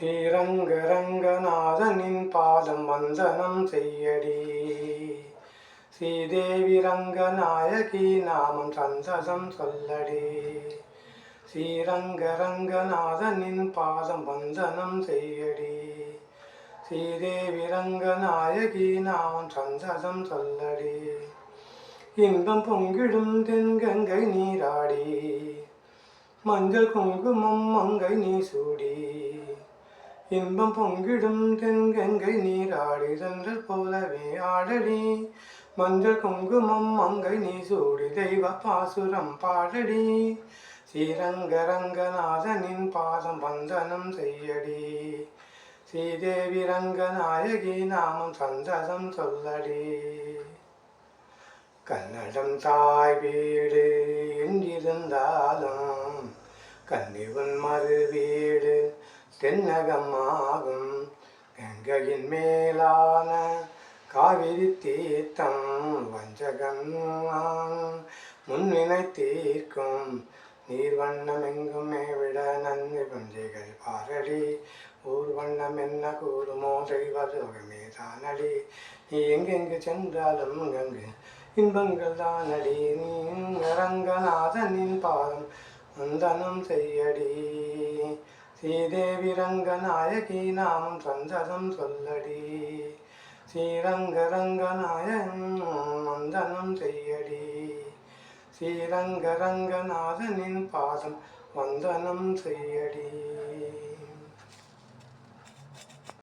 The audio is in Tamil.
ஸ்ரீரங்கரங்கநாதனின் பாதம் வந்தனம் செய்யடி. ஸ்ரீதேவி ரங்கநாயகி நாமம் சந்ததம் சொல்லடி. ஸ்ரீரங்கரங்கநாதனின் பாதம் வந்தனம் செய்யடி. ஸ்ரீதேவி ரங்கநாயகி நாமம் சந்ததம் சொல்லடி. இன்பம் பொங்கிடும் தென்கங்கை நீராடி, மஞ்சள் குங்குமம் மங்கை நீ சூடி. இன்பம் பொங்கிடும் தென்கங்கை நீராடி, சென்றல் போலவே ஆடடி. மஞ்சள் குங்குமம் மங்கை நீ சூடி, தெய்வ பாசுரம் பாடடி. ஸ்ரீரங்கரங்கநாதனின் பாதம் வந்தனம் செய்யடி. ஸ்ரீதேவி ரங்கநாயகி நாமம் சந்ததம் சொல்லடி. கன்னடம் தாய் வீடு என்றிருந்தாலும் கன்னிவன் மறு வீடு தென்னகமாகும். கங்கையின் மேலான காவிரி தீர்த்தம் வஞ்சகம் முன்னினை தீர்க்கும். நீர் வண்ணம் எங்குமே விட நன்மை குஞ்சிகள் பாரடி. ஊர் வண்ணம் என்ன கூறுமோ தெய்வதோகமே தானடி. நீ எங்கெங்கு சென்றாலும் கங்கு இன்பங்கள் தானடி. நீ ரங்கநாதனின் பாதம் வந்தனம் செய்யடி. ஸ்ரீதேவி ரங்கநாயகி நாமம் சந்ததம் சொல்லடி. ஸ்ரீரங்கரங்கநாயகன் வந்தனம் செய்யடி. ஸ்ரீரங்கரங்கநாதனின் பாதம் வந்தனம் செய்யடி.